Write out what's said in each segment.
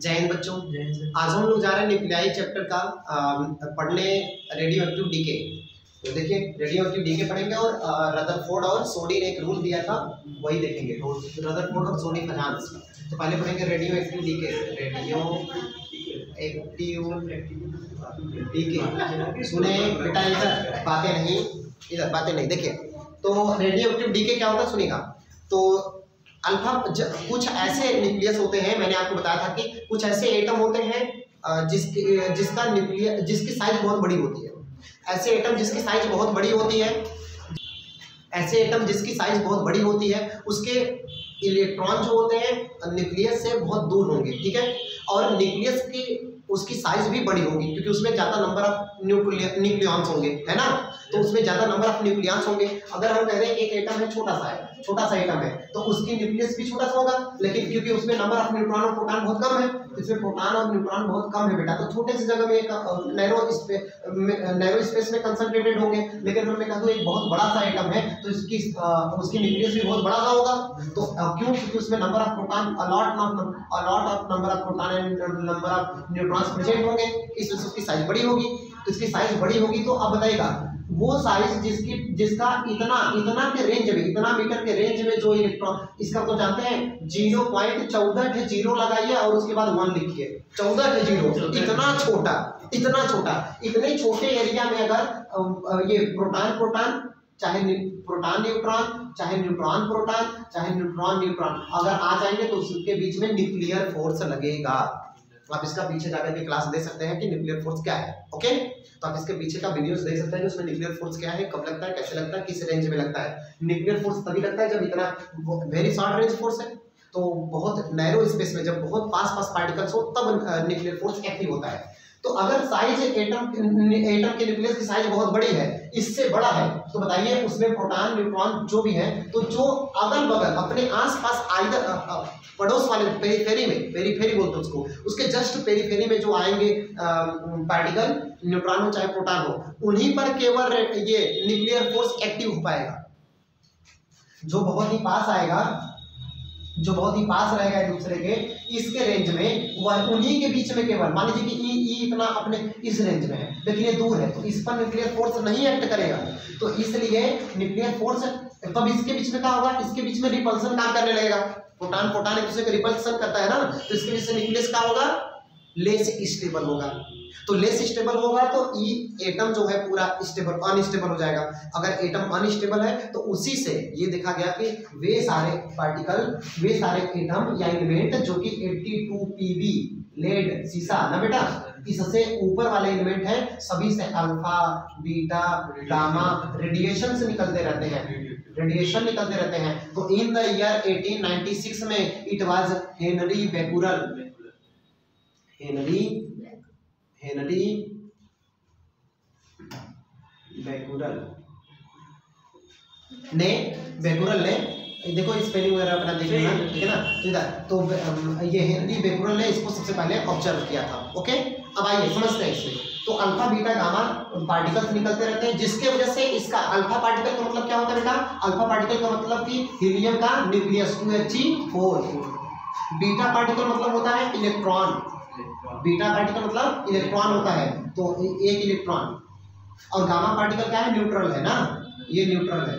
जय हिंद बच्चों। आज हम लोग जा रहे हैं न्यूक्लियाई चैप्टर का पढ़ने रेडियो एक्टिव डीके। तो देखिए रेडियो एक्टिव डीके पढ़ेंगे और रदरफोर्ड और सोडी ने एक रूल दिया था वही देखेंगे। तो रदरफोर्ड और सोडी फजांस। तो पहले पढ़ेंगे radioactive decay. Radioactive decay सुने बेटा, इधर बातें नहीं, इधर बातें नहीं। देखिए तो रेडियो एक्टिव डीके क्या होता है सुनिएगा। तो अल्फा कुछ ऐसे न्यूक्लियस होते हैं, मैंने आपको बताया था कि कुछ ऐसे एटम होते हैं जिसकी साइज बहुत बड़ी होती है। ऐसे एटम जिसकी साइज बहुत बड़ी होती है, ऐसे एटम जिसकी साइज बहुत बड़ी होती है, उसके इलेक्ट्रॉन जो होते हैं न्यूक्लियस से बहुत दूर होंगे, ठीक है। और न्यूक्लियस की उसकी साइज भी बड़ी होगी क्योंकि उसमें ज्यादा नंबर ऑफ न्यूक्लियॉन्स होंगे, है ना। तो उसमें ज्यादा नंबर ऑफ न्यूक्लियॉन्स होंगे। अगर हम कह रहे हैं एक एटम है, छोटा सा एटम है, तो उसकी न्यूक्लियस भी छोटा सा होगा, लेकिन क्योंकि उसमें नंबर ऑफ न्यूट्रॉन और प्रोटॉन बहुत कम है, इसमें प्रोटॉन और न्यूट्रॉन बहुत कम है बेटा। तो छोटे सी जगह में नैरो स्पेस में कंसंट्रेटेड होंगे। लेकिन मैं कह दूं एक बहुत बड़ा सा एटम है तो उसकी न्यूक्लियस भी बहुत बड़ा सा होगा। तो क्यों? क्योंकि उसमें number of proton a lot of number of proton and number of neutrons present होंगे, इस वजह से उसकी साइज बड़ी होगी। तो इसकी साइज बड़ी होगी तो अब बताइएगा वो साइज जिसका इतना के रेंज में, इतना मीटर के रेंज में जो इलेक्ट्रॉन, इसका तो जानते हैं 0.14 जीरो लगाइए और उसके बाद 1 लिखिए। 14 जीरो, इतना छोटा, इतने छोटे एरिया में अगर ये प्रोटॉन चाहे प्रोटॉन न्यूट्रॉन, चाहे न्यूट्रॉन प्रोटॉन, चाहे न्यूट्रॉन न्यूट्रॉन अगर आ जाएंगे तो उसके बीच में न्यूक्लियर फोर्स लगेगा। तो आप इसका पीछे जाकर के क्लास दे सकते हैं कि न्यूक्लियर फोर्स क्या है, ओके। तो आप इसके पीछे का वीडियोस देख सकते हैं कि उसमें न्यूक्लियर फोर्स क्या है, कब लगता है, कैसे लगता है, किस रेंज में लगता है। न्यूक्लियर फोर्स तभी लगता है जब इतना वेरी शॉर्ट रेंज फोर्स है, तो बहुत नैरो स्पेस में जब बहुत पास पार्टिकल्स हो तब न्यूक्लियर फोर्स एक्टिव होता है। तो अगर साइज एटम के न्यूक्लियस की साइज बहुत बड़ी है, इससे बड़ा है, तो बताइए उसमें प्रोटॉन न्यूट्रॉन जो भी है, तो जो अगल बगल अपने आसपास आइदर पड़ोस वाले पेरीफेरी बोलते हैं उसको, उसके जस्ट पेरीफेरी में जो आएंगे पार्टिकल, न्यूट्रॉन हो चाहे प्रोटॉन हो, उन्हीं पर केवल ये न्यूक्लियर फोर्स एक्टिव हो पाएगा। जो बहुत ही पास आएगा, जो बहुत ही पास रहेगा एक दूसरे के इसके रेंज में, वह उन्हीं के बीच में केवल, मान लीजिए कि ई इतना अपने इस रेंज में है लेकिन ये दूर है, तो इस पर न्यूक्लियर फोर्स नहीं एक्ट करेगा। तो इसलिए न्यूक्लियर फोर्स तब इसके बीच में क्या होगा, इसके बीच में रिपल्सन काम करने लगेगा। प्रोटॉन एक दूसरे को रिपल्सन करता है ना, तो इसके बीच से न्यूक्लियस क्या होगा, लेस स्टेबल होगा। तो लेस स्टेबल होगा तो ई एटम जो है पूरा अनस्टेबल हो जाएगा। अगर एटम अनस्टेबल है तो उसी से ये देखा गया कि वे सारे एटम या एलिमेंट जो कि 82 पीबी लेड सीसा ना बेटा, इससे ऊपर वाले एलिमेंट है, सभी से अल्फा बीटा गामा रेडिएशन से निकलते रहते हैं। तो इन द ईयर 1896 में इट वाज हेनरी बेकुरल ने देखो स्पेलिंग वगैरह अपना देख लेना, ठीक है ना। तो ये हेनरी बेकुरल ने इसको सबसे पहले ऑब्जर्व किया था, ओके। अब आइए समझते हैं इसमें। तो अल्फा बीटा गामा पार्टिकल्स निकलते रहते हैं, जिसके वजह से इसका अल्फा पार्टिकल का मतलब क्या होता है बेटा, अल्फा पार्टिकल का मतलब कि हीलियम का न्यूक्लियस 2He4। बीटा पार्टिकल मतलब होता है इलेक्ट्रॉन, बीटा पार्टिकल मतलब इलेक्ट्रॉन होता है, तो एक इलेक्ट्रॉन। और गामा पार्टिकल क्या है, न्यूट्रल है ना, ये न्यूट्रल है,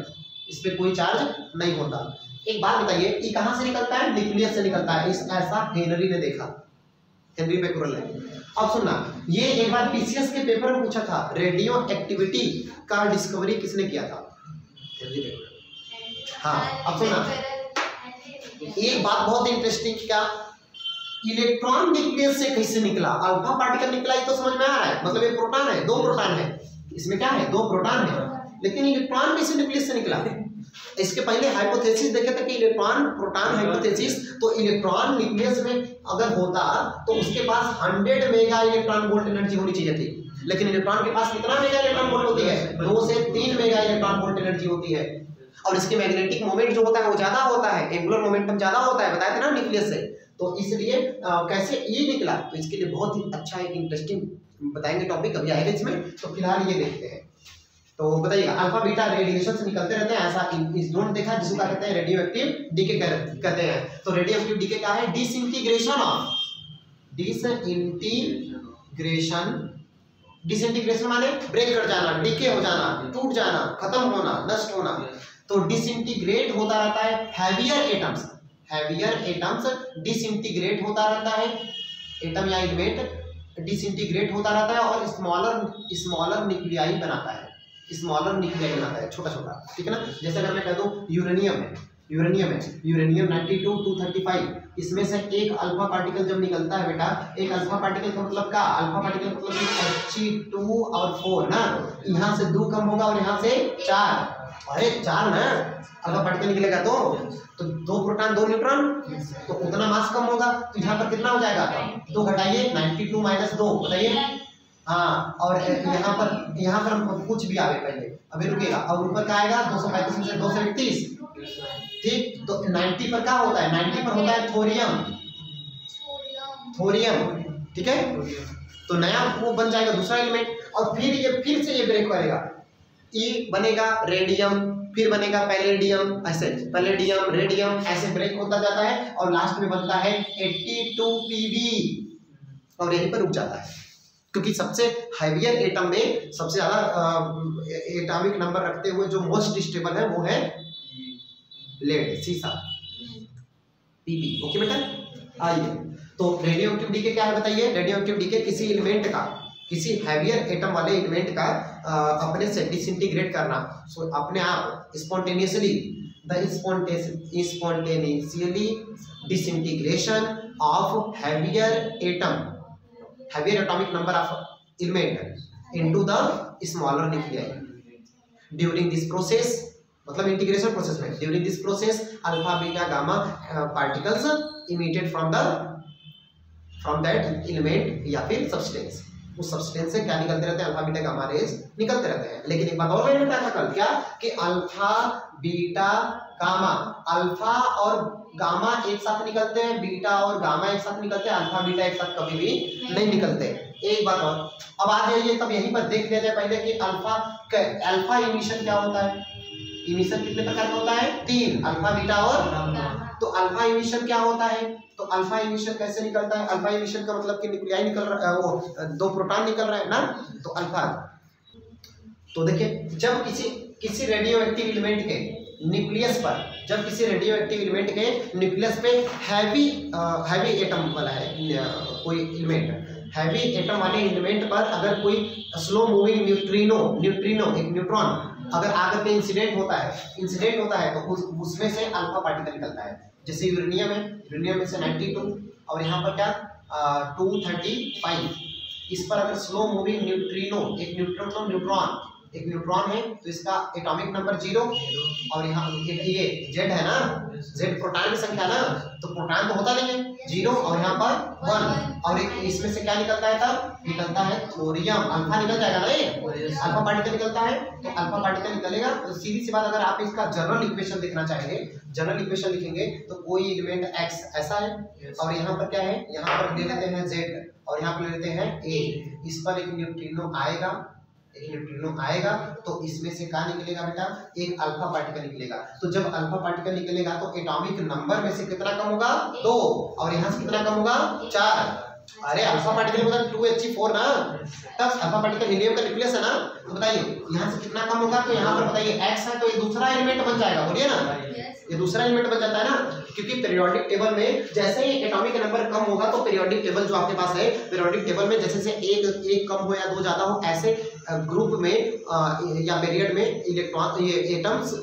इस पे कोई चार्ज नहीं होता। एक बात बताइए, ये कहां से निकलता है, न्यूक्लियस से निकलता है। ऐसा हेनरी ने देखा, हेनरी बेकुरल ने। अब सुनना, ये एक बार पीसीएस के पेपर में पूछा था, रेडियो एक्टिविटी का डिस्कवरी किसने किया था, हेनरी बेकुरल। हाँ अब सुनना, एक बात बहुत इंटरेस्टिंग, क्या इलेक्ट्रॉन न्यूक्लियस से कैसे निकला, अल्फा पार्टिकल निकला, ये तो समझ में आ रहा है। मतलब ये प्रोटॉन है, 2 प्रोटॉन है, इसमें क्या है, 2 प्रोटॉन है, लेकिन इलेक्ट्रॉन कैसे न्यूक्लियस से निकला। इसके पहले हाइपोथेसिस देखे थे कि इलेक्ट्रॉन प्रोटॉन हाइपोथेसिस, तो इलेक्ट्रॉन न्यूक्लियस में अगर होता तो उसके पास 100 मेगा इलेक्ट्रॉन वोल्ट एनर्जी होनी चाहिए थी, लेकिन इलेक्ट्रॉन के पास कितना मेगा इलेक्ट्रॉन वोल्ट होती है, 2 से 3 मेगा इलेक्ट्रॉन वोल्ट एनर्जी होती है। और इसके मैग्नेटिक मोमेंट जो होता है वो ज्यादा होता है, एंगुलर मोमेंटम ज्यादा होता है, बताया था ना न्यूक्लियस से। तो इसलिए कैसे ये निकला, तो इसके लिए बहुत ही अच्छा एक इंटरेस्टिंग बताएंगे टॉपिक, अभी आएगा इसमें। तो फिलहाल ये देखते हैं। तो बताइएगा अल्फा बीटा रेडिएशन से निकलते रहते हैं, ऐसा इस जोन देखा जिसको क्या कहते हैं, रेडियो एक्टिव डीके कहते हैं। तो रेडियो एक्टिव डीके क्या है, डिसइंटीग्रेशन ऑफ डिसइंटीग्रेशन माने ब्रेक कर जाना, डीके हो जाना, टूट जाना, खत्म होना, नष्ट होना। तो डिसइंटीग्रेट होता रहता है हैवियर एटम्स डिसइंटीग्रेट होता रहता है, एटम या एलिमेंट डिसइंटीग्रेट होता रहता है और स्मॉलर न्यूक्लियाई बनाता है, छोटा छोटा, ठीक है ना। जैसे अगर मैं कह दूं यूरेनियम है, यूरेनियम 92 235, इसमें से एक अल्फा पार्टिकल जब निकलता है बेटा, एक अल्फा पार्टिकल का मतलब क्या, अल्फा पार्टिकल मतलब He2 और 4 ना, यहाँ से 2 कम होगा और यहाँ से 4, अरे 4 ना अल्फा पार्टिकल निकलेगा तो 2 प्रोटॉन 2 न्यूट्रॉन, तो उतना मास कम होगा। तो यहाँ पर कितना हो जाएगा, 2 घटाइए 92 माइनस 2 बताइए, हाँ। और यहाँ पर हम कुछ भी आगे पहले अभी रुकेगा, और ऊपर क्या आएगा 235 में से 231, ठीक। तो 90 पर क्या होता है, 90 पर होता है थोरियम, ठीक है। तो नया वो बन जाएगा दूसरा एलिमेंट, और फिर से ये ब्रेक करेगा, ई बनेगा रेडियम, फिर बनेगा पैलेडियम, ऐसे पैलेडियम रेडियम ऐसे ब्रेक होता जाता है, और लास्ट में बनता है 82 पीवी, और यहीं पर रुक जाता है। क्योंकि सबसे हैवियर एटम में सबसे ज्यादा एटॉमिक नंबर रखते हुए जो मोस्ट स्टेबल है वो है लेड, सीसा, पीबी। ओके बेटा, आइए तो रेडियो एक्टिव डीके क्या है बताइए। रेडियो एक्टिव डीके किसी एलिमेंट का, किसी हैवियर एटम वाले एलिमेंट का अपने से डिसइंटीग्रेट करना, सो अपने आप spontaneously, spontaneously disintegration of heavier atomic number of element into the smaller nuclei during this process, मतलब इंटीग्रेशन प्रोसेस में, during this process alpha beta gamma particles emitted from that element या फिर सब्सटेंस, उस substance से क्या निकलते रहते हैं, अल्फा बीटा गामा रेज निकलते रहते हैं। लेकिन एक बात और मैंने बताया था कल, क्या कि अल्फा बीटा गामा, अल्फा और गामा एक साथ निकलते हैं, बीटा और गामा एक साथ निकलते हैं, अल्फा बीटा एक साथ कभी भी नहीं निकलते। एक बात और, अब आ जाइए तब यहीं पर देख लिया जाए पहले कि अल्फा इमिशन क्या होता है। इमिशन कितने प्रकार का होता है, 3, अल्फा बीटा और, तो अल्फा इमिशन क्या होता है, तो अल्फा इमिशन कैसे निकलता है। अल्फा इमिशन का मतलब कि न्यूक्लियाई निकल रहा है, वो 2 प्रोटॉन निकल रहा है ना, तो अल्फा। तो देखिए जब किसी रेडियो एक्टिव एलिमेंट के न्यूक्लियस पर, जब किसी रेडियो एक्टिव एलिमेंट के न्यूक्लियस पे हैवी एटम वाला है कोई एलिमेंट, हैवी एटम वाले एलिमेंट पर अगर कोई स्लो मूविंग न्यूट्रिनो एक न्यूट्रॉन अगर आकर के इंसिडेंट होता है तो उसमें से अल्फा पार्टिकल निकलता है। जैसे यूरेनियम है, यूरेनियम में से 92 और यहाँ पर क्या 235, इस पर अगर स्लो मूविंग न्यूट्रिनो एक न्यूट्रॉन है तो इसका एटॉमिक नंबर 0, और यहाँ ये जेड है ना, जेड प्रोटॉन की संख्या ना, तो प्रोटॉन तो होता नहीं है 0 और यहाँ पर 1, और एक इसमें से क्या निकलता है, तब निकलता है थोरियम, अल्फा निकल जाएगा ना, ये अल्फा पार्टिकल निकलता है, तो अल्फा पार्टिकल निकलेगा। तो सीधी सी बात, अगर आप इसका जनरल इक्वेशन देखना चाहेंगे, जनरल इक्वेशन लिखेंगे तो कोई एलिमेंट x ऐसा है, और यहाँ पर क्या है, यहाँ पर ले लेते हैं z और यहाँ पर ले लेते हैं a, इस पर एक न्यूट्रिनो आएगा, तो इसमें से क्या निकलेगा बेटा, एक अल्फा पार्टिकल निकलेगा। तो जब अल्फा पार्टिकल निकलेगा तो एटॉमिक नंबर में से कितना कम होगा, 2, और यहाँ से कितना कम होगा, 4। अरे अल्फा पार्टिकल मतलब 2He4 ना, तब अल्फा पार्टिकल हीलियम का न्यूक्लियस है ना, तो बताइए यहाँ से कितना कम होगा, तो यहाँ पर बताइए x है, तो ये दूसरा एलिमेंट बन जाएगा, बोलिए ना, ये दूसरा एलिमेंट बन जाता है ना, क्योंकि पीरियोडिक टेबल में जैसे ही एटॉमिक नंबर कम होगा तो पीरियोडिक टेबल जो आपके पास है, पीरियोडिक टेबल में जैसे से एक कम हो या 2 ज्यादा हो, ऐसे ग्रुप में या पीरियड में इलेक्ट्रॉन ये एटम्स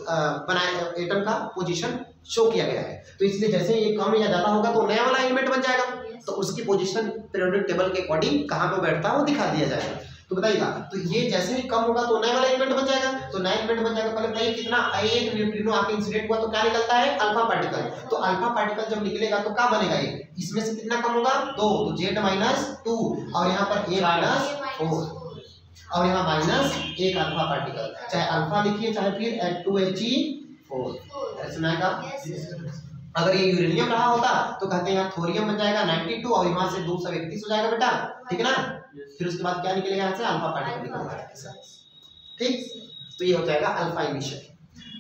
एटम का पोजीशन शो किया गया है। तो इसलिए जैसे ये कम या ज्यादा होगा तो नया वाला एलिमेंट बन जाएगा, तो उसकी पोजीशन पीरियोडिक टेबल के अकॉर्डिंग कहाँ पे बैठता है वो दिखा दिया जाएगा। तो बताइएगा, तो ये जैसे ही कम होगा तो नया वाला एलिमेंट बन जाएगा, तो नया एलिमेंट बन जाएगा। पहले बताइए कितना, एक न्यूट्रिनो आके इंसिडेंट हुआ तो क्या निकलता है, अल्फा पार्टिकल। तो अल्फा पार्टिकल जब निकलेगा तो क्या बनेगा, ये इसमें से कितना कम होगा, 2, तो Z-2, और यहाँ पर A-4, और यहाँ माइनस एक अल्फा पार्टिकल, चाहे अल्फा लिखिए चाहे फिर 2He4 सुना का। अगर ये यूरेनियम रहा होता तो कहते हैं यहाँ थोरियम बन जाएगा 92, और यहाँ से 231 हो जाएगा बेटा, ठीक है ना। फिर उसके बाद क्या निकलेगा, यहाँ से अल्फा पार्टिकल निकलेगा, ठीक। तो ये हो जाएगा अल्फा इमिशन।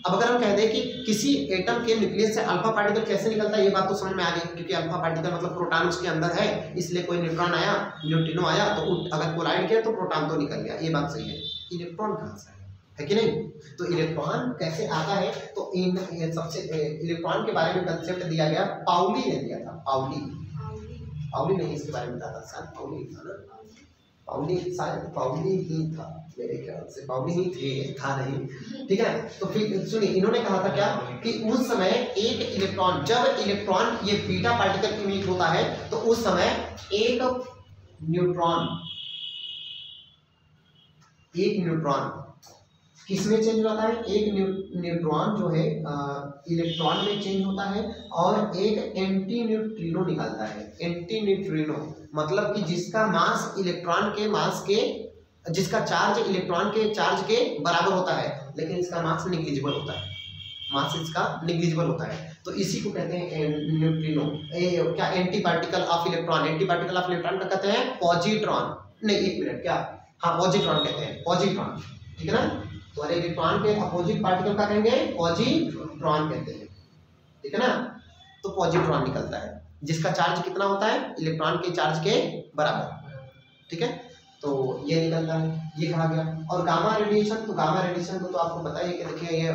अब अगर हम कह दें कि किसी एटम के न्यूक्लियस से अल्फा पार्टिकल कैसे निकलता है, ये बात तो समझ में आ गई, क्योंकि अल्फा पार्टिकल मतलब प्रोटॉन उसके अंदर है, इसलिए कोई न्यूट्रॉन आया, न्यूट्रिनो आया तो अगर कोलाइड किया तो प्रोटॉन तो निकल गया, ये बात सही है। इलेक्ट्रॉन कहाँ से है कि नहीं? तो इलेक्ट्रॉन कैसे आता है, तो इन सबसे इलेक्ट्रॉन के बारे में कंसेप्ट दिया गया, पाउली ने दिया था। पाउली नहीं, इसके बारे में बताता शायद पाउली था ना, पाउली ही था मेरे ख्याल से, पाउली ही था नहीं, ठीक है। तो फिर सुनिए, इन्होंने कहा था क्या कि उस समय एक इलेक्ट्रॉन, जब इलेक्ट्रॉन ये बीटा पार्टिकल इमिट होता है तो उस समय एक न्यूट्रॉन किस में चेंज होता है, एक न्यूट्रॉन जो है इलेक्ट्रॉन में चेंज होता है और एक एंटी न्यूट्रिनो निकलता है। एंटी न्यूट्रिनो मतलब कि जिसका मास इलेक्ट्रॉन के मास के, जिसका चार्ज इलेक्ट्रॉन के चार्ज के बराबर होता है, लेकिन इसका मास निग्लिजिबल होता है, मास इसका निग्लिजिबल होता है, तो इसी को कहते हैं न्यूट्रिनो। क्या anti particle of electron, anti particle of electron का कहते हैं पॉजिट्रॉन, नहीं एक मिनट, क्या, हाँ पॉजिट्रॉन कहते हैं, पॉजिट्रॉन, ठीक है ना। तो अरे इलेक्ट्रॉन के अपोजिट पार्टिकल का कहेंगे पॉजिट्रॉन कहते हैं, ठीक है ना। तो पॉजिट्रॉन निकलता है जिसका चार्ज कितना होता है, इलेक्ट्रॉन के चार्ज के बराबर, ठीक है। तो ये निकलता है, ये कहा गया। और गामा रेडिएशन, तो गामा रेडिएशन को तो आपको पता है कि देखिए ये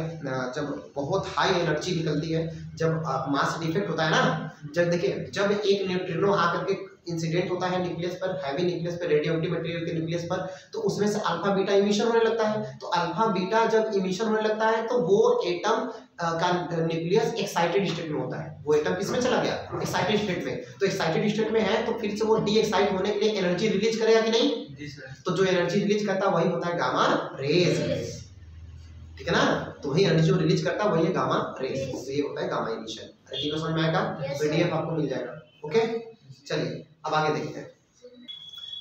जब बहुत हाई एनर्जी निकलती है, जब मास डिफेक्ट होता है ना, जब देखिए जब एक न्यूट्रिनो आकर के इंसिडेंट होता है न्यूक्लियस पर, हैवी न्यूक्लियस पर, रेडियोएक्टिव मटेरियल के न्यूक्लियस पर, तो उसमें से अल्फा बीटा इमिशन होने लगता है। तो अल्फा बीटा जब इमिशन होने लगता है तो वो एटम का न्यूक्लियस एक्साइटेड स्टेट में होता है, वो एटम किसमें चला गया, एक्साइटेड स्टेट में। तो एक्साइटेड स्टेट में है तो फिर से वो डी एक्साइट होने के लिए एनर्जी रिलीज करेगा कि नहीं, तो जो एनर्जी रिलीज करता है वही होता है गामा रेज, ठीक है ना। तो वही एनर्जी जो रिलीज करता है वही है गामा रेज, तो ये होता है गामा इमिशन। अरे ठीक है, समझ में आएगा, पीडीएफ आपको मिल जाएगा। ओके, चलिए अब आगे देखते हैं।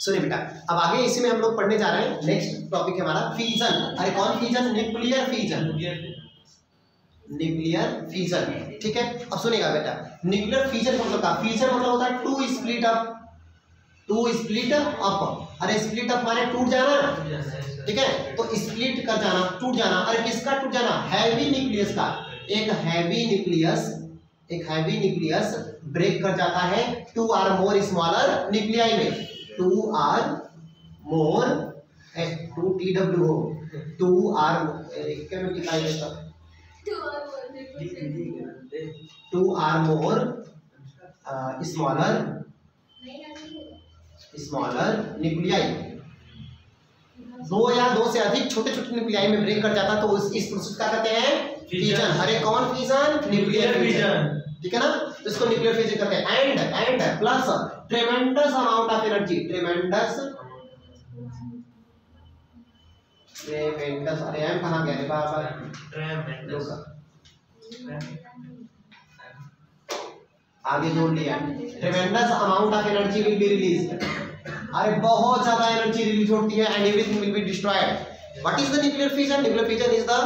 सुनिए बेटा, अब आगे इसी में हम लोग पढ़ने जा रहे हैं, नेक्स्ट टॉपिक है हमारा फिजन। अरे कौन fission, nuclear fission, nuclear fission, ठीक है। अब सुनिएगा बेटा, न्यूक्लियर फिजन मतलब क्या, फिजन मतलब होता है to split up, to split up. अरे स्प्लिट अप माने टूट जाना, ठीक है। तो स्प्लिट कर जाना, टूट जाना। अरे किसका टूट जाना, हैवी न्यूक्लियस का। एक हैवी न्यूक्लियस ब्रेक कर जाता है two or more smaller nuclei में, two or more, two T W हो, टू आर क्या में लिखा है इसका, two or more smaller nuclei, दो या दो से अधिक छोटे छोटे न्यूक्लियाई में ब्रेक कर जाता, तो इस प्रोसेस का कहते हैं फिजन। अरे कौन फिजन, न्यूक्लियर फिजन, ठीक है ना। तो इसको न्यूक्लियर फिजन कहते हैं। And plus ट्रेमेंडस amount of energy, ट्रेमेंडस, अरे एम कहाँ गया रे बाबा, आगे जोड़ लिया, ट्रेमेंडस amount of energy will be release. अरे बहुत ज्यादा एनर्जी रिलीज होती है and everything will be destroyed. What is the nuclear fission? Nuclear fission is the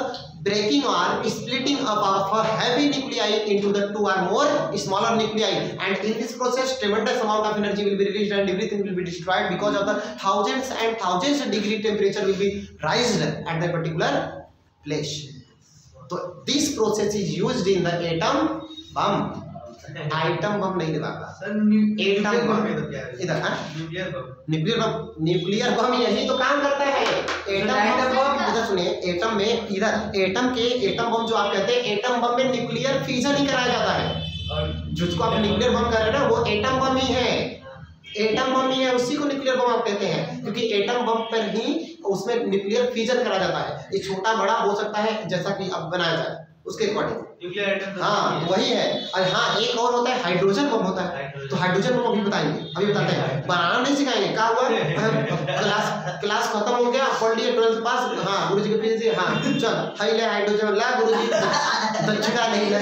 breaking or splitting up of a heavy nuclei into the two or more smaller nuclei, and in this process tremendous amount of energy will be released and everything will be destroyed because of the thousands and thousands degree temperature will be raised at that particular place. So this process is used in the atom bomb. Item bomb नहीं दिलाता sir, atom bomb इधर, nuclear bomb यही तो काम करता है। Atom bomb इधर सुनिए, एटम में इधर एटम बम जो आप कहते हैं, एटम बम में न्यूक्लियर फिजन ही कराया जाता है, और जिसको आप न्यूक्लियर बम कर रहे हैं ना वो एटम बम ही है, एटम बम ही है, उसी को न्यूक्लियर बम आप कहते हैं, क्योंकि एटम बम पर ही उसमें न्यूक्लियर फिजन करा जाता है। ये छोटा बड़ा हो सकता है जैसा कि अब बनाया जाए उसके अकॉर्डिंग, हाँ वही है। और हाँ एक और होता है हाइड्रोजन बम होता है, तो हाइड्रोजन बम अभी बताएंगे, अभी बताते हैं, बनाना नहीं सिखाएंगे। क्या हुआ, क्लास खत्म हो गया, पढ़ लिए 12th पास, हाँ गुरुजी के पीछे, हाँ चल हाई ले हाइड्रोजन ला गुरुजी, दक्षिणा नहीं ले,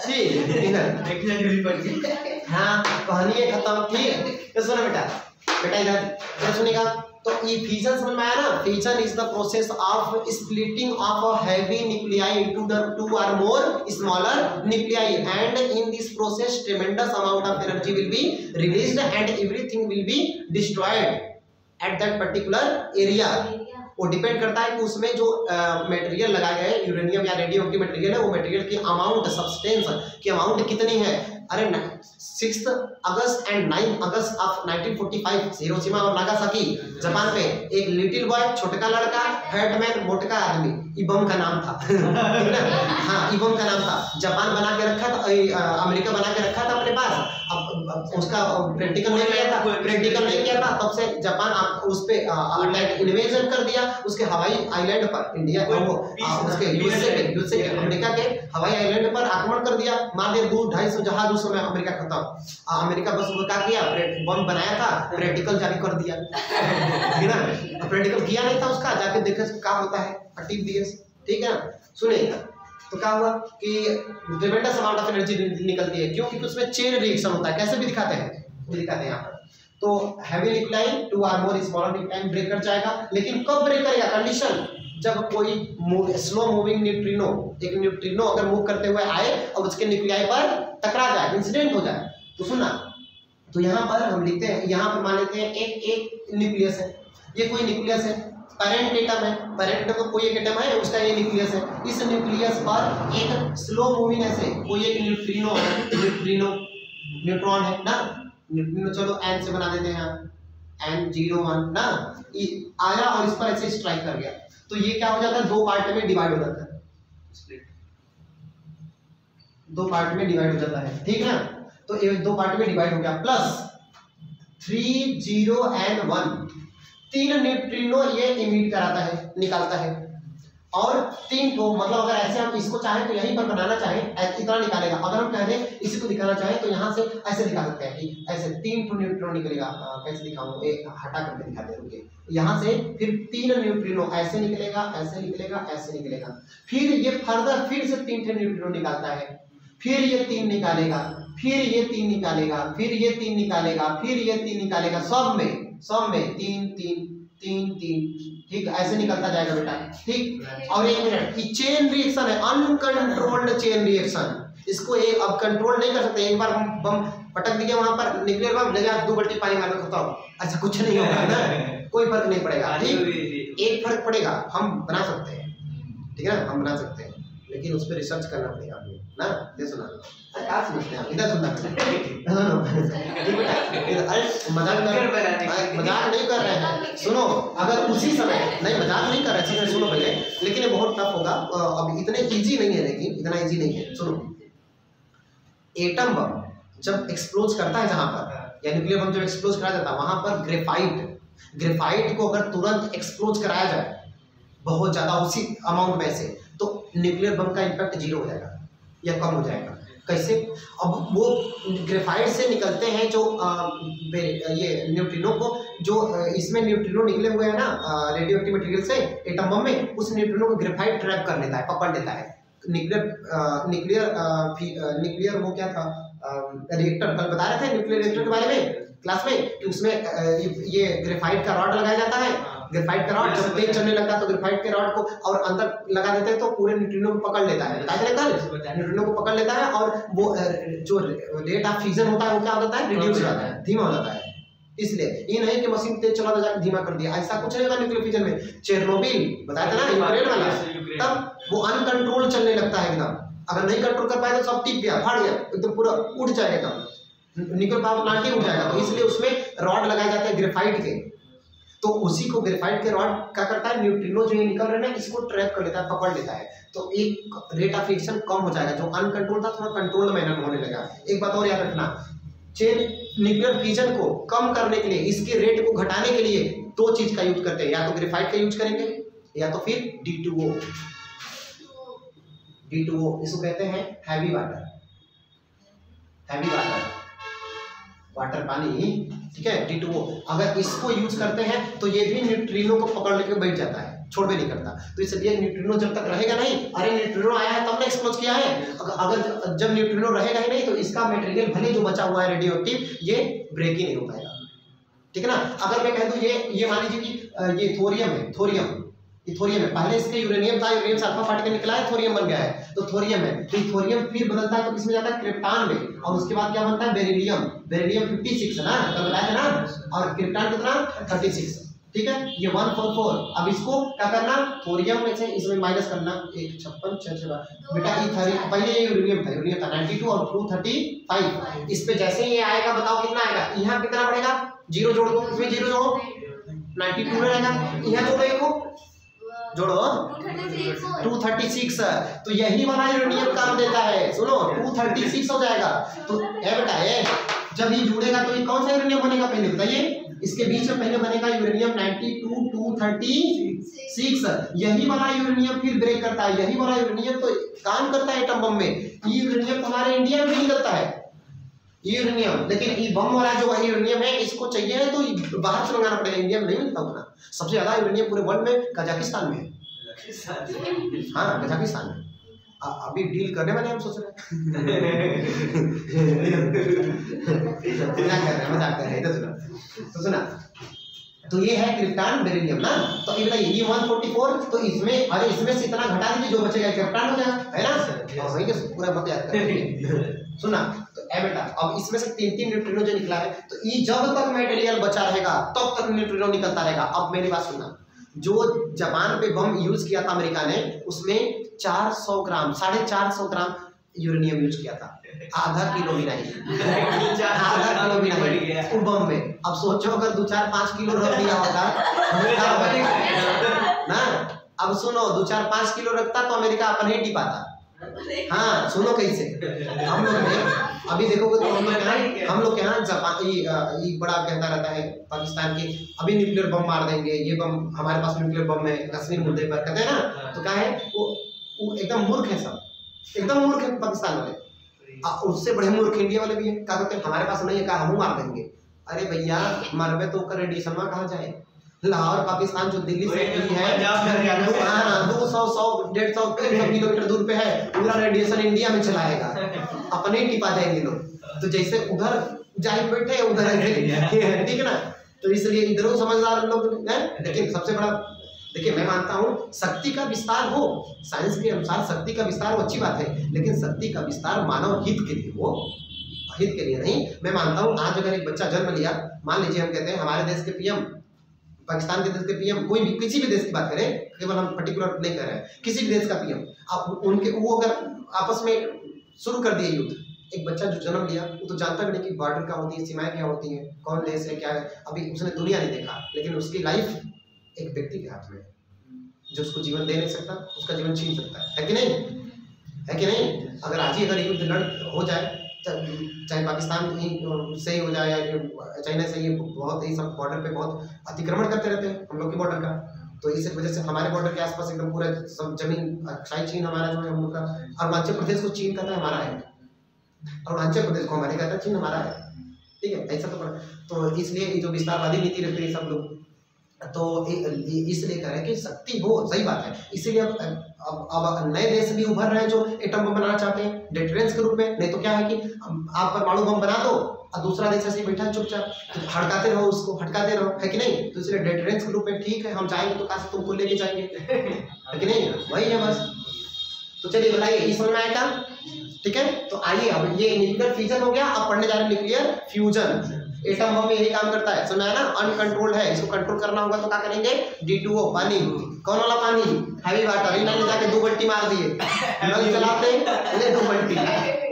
ठीक, हाँ कहानी है खत्म, ठीक। तो सुनो बेटा इधर सुनेगा। तो ये फिजन समझ में आया ना, fission is the process of splitting of a heavy nuclei into the two or more smaller nuclei, and in this process tremendous amount of energy will be released and everything will be destroyed at that particular area. वो depend करता है कि उसमें जो material लगाया गया है, uranium या रेडियो एक्टिव मटेरियल है, वो मटेरियल की अमाउंट, सब्सटेंस की अमाउंट कितनी है। अरे 6 अगस्त एंड 9 अगस्त ऑफ 1945 हिरोशिमा और नागासाकी जापान पे एक लिटिल बॉय, छोटा लड़का, फैटमैन, मोटका आदमी, इबम का नाम था हाँ इबम का नाम था। जापान बना के रखा था, अमेरिका बना के रखा था अपने पास। अब उसका प्रैक्टिकल नहीं किया था, तब से जापान उस पे अटैक इन्वेजन कर दिया उसके हवाई आइलैंड पर, इंडिया वो उसके यूएसए के अमेरिका के हवाई आइलैंड पर आक्रमण कर दिया, मार दिया 200-250 जहाज। उस समय अमेरिका खत्म। अमेरिका बस वो क्या किया, बम बनाया था, प्रैक्टिकल जारी कर दिया है ना। प्रैक्टिकल किया नहीं था उसका, जाके देखे क्या होता है, टिप दिए। ठीक है ना, सुनिए तो क्या हुआ कि ट्रेमेंडस अमाउंट ऑफ एनर्जी निकलती है, क्योंकि उसमें चेन रिएक्शन होता है। कैसे भी दिखाते हैं, दिखाते हैं यहाँ पर। तो heavy nuclei two or more smaller nuclei break कर जाएगा, लेकिन कब ब्रेक करेगा, कंडीशन जब कोई स्लो मूविंग न्यूट्रिनो, एक न्यूट्रिनो अगर मूव करते हुए आए और उसके न्यूक्लियाई पर टकरा जाए, इंसिडेंट हो जाए। तो सुनना, तो यहाँ पर हम लिखते हैं, यहाँ पर मान लेते हैं एक न्यूक्लियस है, ये कोई न्यूक्लियस है, पेरेंट एटम है, पेरेंट एटम का कोई एक एटम है, उसका ये न्यूक्लियस है। इस न्यूक्लियस पर एक स्लो मूविंग ऐसे कोई एक न्यूट्रिनो है, न्यूट्रॉन है ना, न्यूट्रिनो चलो n से बना देते हैं, N01 ना, आया और इस पर ऐसे स्ट्राइक कर गया, तो ये क्या हो जाता है, दो पार्ट में डिवाइड हो जाता है, दो पार्ट में डिवाइड हो जाता है। ठीक है, तो ये दो पार्ट में डिवाइड हो गया। प्लस 3 0 and 1 तीन न्यूट्रिनो ये इमिट कराता है, निकालता है, और 3 को मतलब अगर ऐसे हम इसको चाहें तो यहीं पर बनाना चाहें इतना निकालेगा। अगर हम कह दें इसी को दिखाना चाहें तो यहाँ से ऐसे दिखा सकते हैं कि ऐसे 3 न्यूट्रिनो निकलेगा। कैसे दिखाऊं, एक हटा करके दिखाते हैं, रुकिए। यहाँ से फिर 3 न्यूट्रिनो ऐसे निकलेगा, ऐसे निकलेगा, ऐसे निकलेगा, फिर ये फर्दर फिर से 3 न्यूट्रिनो निकालता है, फिर ये 3 निकालेगा, फिर ये 3 निकालेगा, फिर ये 3 निकालेगा, फिर ये 3 निकालेगा, सब में 3 3 3 3। ठीक, ऐसे निकलता जाएगा बेटा। ठीक, और 1 मिनट, ये चेन रिएक्शन है, अनकंट्रोल्ड चेन रिएक्शन। इसको अब कंट्रोल नहीं कर सकते। एक बार हम बम पटक दिए वहां पर, न्यूक्लियर बम ले जाए, 2 बल्टी पानी मार के खत्म, अच्छा कुछ नहीं होगा ना, कोई फर्क नहीं पड़ेगा। ठीक, एक फर्क पड़ेगा, हम बना सकते हैं, ठीक है ना, हम बना सकते हैं, लेकिन उस पर रिसर्च करना पड़ेगा आपको ना। ये सुना क्या समझते हैं, इधर सुनना मजाक नहीं कर रहे हैं, सुनो। अगर उसी समय नहीं, मजाक नहीं कर रहे हैं, सुनो पहले, लेकिन ये बहुत टफ होगा, अब इतने इजी नहीं है, लेकिन इतना इजी नहीं है। सुनो, एटम बम जब एक्सप्लोज करता है, जहां पर या न्यूक्लियर बम जब एक्सप्लोज कराया जाता है, वहां पर ग्रेफाइट को अगर तुरंत एक्सप्लोज कराया जाए बहुत ज्यादा उसी अमाउंट में से, तो न्यूक्लियर बम का इम्पैक्ट 0 हो जाएगा या कम हो जाएगा। कैसे, अब वो ग्रेफाइट से निकलते हैं जो ये न्यूट्रिनो को, जो इसमें न्यूट्रिनो निकले हुए हैं ना रेडियो एक्टिव मटेरियल से एटम बम में, उस न्यूट्रिनो को ग्रेफाइट ट्रैप कर लेता है, पकड़ लेता है। न्यूक्लियर वो क्या था, रिएक्टर, कल बता रहे थे न्यूक्लियर रिएक्टर के बारे में क्लास में, कि उसमें ये ग्रेफाइट का रॉड लगाया जाता है। ग्रेफाइट का रॉड जब तेज चलने लगता है तो ग्रेफाइट के रॉड को और अंदर लगा देते हैं, तो पूरे न्यूट्रिनो को पकड़ लेता है, न्यूट्रिनो को पकड़ लेता है, और वो जो रेट ऑफ फ्यूजन होता है वो क्या होता है, रिड्यूस हो जाता है, धीमा हो जाता है। इसलिए ये नहीं कि मशीन तेज चला तो जाकर धीमा कर दिया, ऐसा कुछ नहीं होगा न्यूक्लियर फ्यूजन में। चेरनोबिल बताया था ना, यूक्रेन वाला, तब वो अनकंट्रोल चलने लगता है एकदम, अगर नहीं कंट्रोल कर पाए तो सब टिक गया, फाड़ गया, एकदम पूरा उड़ जाएगा, एकदम निकल पावर प्लांट ही उड़ जाएगा। तो इसलिए उसमें रॉड लगाए जाते हैं ग्रेफाइट के, तो उसी को ग्रेफाइट के रॉड क्या करता है, न्यूट्रिनो जो ये निकल रहे हैं ना, इसको ट्रैप कर लेता है, पकड़ लेता है, तो एक रेट ऑफ रिएक्शन कम हो जाएगा। जो अनकंट्रोल था थोड़ा कंट्रोल्ड मैनर में होने लगा। एक बात और याद रखना, चेन न्यूक्लियर फ्यूजन को कम करने के लिए, इसके रेट को घटाने के लिए 2 चीज का यूज करते हैं, या तो ग्रेफाइट का यूज करेंगे या तो फिर D2O। इसको कहते हैं हैवी वाटर, वाटर पानी, ठीक है, D2O। अगर इसको यूज करते हैं तो ये भी न्यूट्रिनो को पकड़ लेके बैठ जाता है, छोड़ भी नहीं करता। तो इसलिए न्यूट्रिनो जब तक रहेगा नहीं, अरे न्यूट्रिनो आया है तब ने एक्सप्लोज किया है, अगर जब न्यूट्रिनो रहेगा ही नहीं तो इसका मटेरियल भले जो बचा हुआ है रेडियो एक्टिव, ये ब्रेक ही नहीं हो पाएगा। ठीक है ना। अगर मैं कह दूं ये मान लीजिए कि ये थोरियम है, थोरियम है, पहले इसके यूरेनियम था, यूरेनियम से अल्फा पार्टिकल निकला है, थोरियम बन गया है, तो थोरियम है। तो थोरियम फिर बदलता है तो किसमें जाता है, क्रिप्टॉन में, और उसके बाद क्या बनता है, बेरिलियम 56 है ना, कल बताया था ना, और क्रिप्टॉन कितना 36। ठीक है, ये 144। अब इसको क्या करना, थोरियम में से इसमें माइनस करना, 156 बेटा ई था पहले, ये यूरेनियम था 92 और 235। इस पे जैसे ही ये आएगा बताओ कितना आएगा, यहाँ कितना बढ़ेगा, 0 जोड़ दो, इसमें 0 जोड़ो 92 रहेगा, यहाँ जोड़ो एक को जोड़ो 236। तो यही वाला यूरेनियम काम देता है, सुनो 236 हो जाएगा। तो ए बेटा ए जब ये जुड़ेगा तो ये कौन सा यूरेनियम बनेगा पहले बताइए, इसके बीच में पहले बनेगा यूरेनियम 92 236। यही वाला यूरेनियम फिर ब्रेक करता है, यही वाला यूरेनियम तो काम करता है एटम बम में। ये यूरेनियम हमारे इंडिया में नहीं निकलता है यूरेनियम, लेकिन ये बम वाला जो यूरेनियम है इसको चाहिए तो बाहर से मंगाना पड़ेगा, इंडिया में नहीं मिलता उतना। सबसे ज्यादा यूरेनियम पूरे वर्ल्ड में कजाकिस्तान में है। हाँ कजाकिस्तान में अभी डील करने वाले हम सोच रहे हैं मजाक कर रहे हैं। तो सुना तो ये है क्रिप्टॉन बेरिलियम ना। तो ये बताइए ये 144, तो इसमें अरे इसमें से इतना घटा दीजिए जो बचेगा क्रिप्टॉन हो जाएगा, है ना। वही के पूरा मत याद कर सुना। तो ए बेटा अब इसमें से 3 न्यूट्रिनो जो निकला है, तो ये जब तक मटेरियल बचा रहेगा तब तक न्यूट्रिनो निकलता रहेगा। अब मेरी बात सुनना, जो जापान पे बम यूज किया था अमेरिका ने, उसमें 400 ग्राम 450 ग्राम यूरेनियम यूज किया था, आधा किलो भी नहीं आधा किलो भी नहीं वो बम में। अब सोचो अगर 2-4-5 किलो रख दिया होता ना, अब सुनो 2-4-5 किलो रखता तो अमेरिका अपन ही टिपाता। हाँ सुनो कैसे, हम लोग ने अभी देखोगे तो हम लोग के यहाँ जापान ये बड़ा कहता रहता है पाकिस्तान की अभी न्यूक्लियर बम मार देंगे, ये बम हमारे पास न्यूक्लियर बम है कश्मीर मुद्दे पर कहते हैं ना। तो क्या है वो एकदम मूर्ख है, सब एकदम मूर्ख है पाकिस्तान वाले, उससे बड़े मूर्ख इंडिया वाले भी है। क्या कहते हैं हमारे पास नहीं है, कहा हम मार देंगे। अरे भैया मरबे तो रेडिएशन में कहा जाए, लाहौर पाकिस्तान जो दिल्ली से है 200-150-300 किलोमीटर दूर पे है, पूरा रेडिएशन इंडिया में चलाएगा, अपने ही टिपा जाएंगे लोग। तो जैसे उधर जाए बैठे उधर ठीक है ना। तो इसलिए इधरों समझदार लोग हैं। लेकिन सबसे बड़ा देखिए मैं मानता हूँ शक्ति का विस्तार हो, साइंस के अनुसार शक्ति का विस्तार हो अच्छी बात है, लेकिन शक्ति का विस्तार मानव हित के लिए हो, हित के लिए नहीं। मैं मानता हूँ आज अगर एक बच्चा जन्म लिया, मान लीजिए हम कहते हैं हमारे देश के पीएम, पाकिस्तान के देश के पीएम, कोई भी किसी भी देश की बात करें, केवल हम पर्टिकुलर नहीं कर रहे हैं, किसी भी देश का पीएम, अब उनके वो अगर आपस में शुरू कर दिए युद्ध, एक बच्चा जो जन्म लिया वो तो जानता भी नहीं कि बॉर्डर क्या होती है, सीमाएं क्या होती हैं, कौन देश है क्या है, अभी उसने दुनिया नहीं देखा, लेकिन उसकी लाइफ एक व्यक्ति के हाथ में है जो उसको जीवन दे नहीं सकता, उसका जीवन छीन सकता है कि नहीं, है कि नहीं। अगर आज ही अगर युद्ध लड़ हो जाए, चाहे पाकिस्तान से ही हो जाए या चाइना से, ये बहुत ही सब बॉर्डर पे बहुत अतिक्रमण करते रहते हैं हम लोग के बॉर्डर का, तो इस वजह से हमारे बॉर्डर के आसपास एकदम पूरा सब जमीन अक्षाई चीन हमारा जो है हम लोग का, अरुणाचल प्रदेश को चीन कहता है हमारा है, अरुणाचल प्रदेश को हमारे कहता है चीन हमारा है, ठीक है ऐसा तो इसलिए जो विस्तारवादी नीति रखते हैं सब लोग, तो इसलिए कह रहे हैं कि शक्ति हो, सही बात है। इसीलिए अब नए देश भी उभर रहे हैं जो एटम बम बनाना चाहते हैं डिटरेंस के रूप में। नहीं तो क्या है कि आप परमाणु बम बना दो और दूसरा देश ऐसे बैठा है चुपचाप, तो हटकाते रहो उसको, हटकाते रहो, है कि नहीं। तो इसलिए डिटरेंस के रूप में ठीक है, हम जाएंगे तो काश तुमको लेके जाएंगे, है कि नहीं, वही है बस। तो चलिए बताइए इस समझ में आएगा, ठीक है। तो आइए अब ये न्यूक्लियर फिजन हो गया, अब पढ़ने जा रहे हैं न्यूक्लियर फ्यूजन। एटम बम में यही काम करता है, समझ आया ना, अनकंट्रोल्ड है, इसको कंट्रोल करना होगा तो क्या करेंगे, D2O पानी, कौन वाला पानी, हैवी वाटर, इन्हें ले जाके 2 बल्टी मार दिए, नल चलाते ये 2 बल्टी,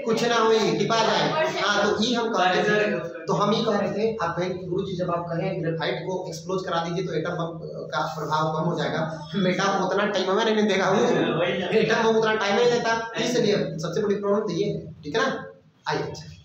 कुछ ना हुई टिपा जाए। हाँ तो ये हम कह रहे थे, तो हम ही कह रहे थे, आप कहें गुरुजी जब आप कहें ग्रेफाइट को एक्सप्लोज करा दीजिए तो एटम बम का प्रभाव कम हो जाएगा, बेटा उतना टाइम हमें नहीं देगा, एटम बम उतना टाइम नहीं देता, इसलिए सबसे बड़ी प्रॉब्लम तो ये है, ठीक है ना। आइए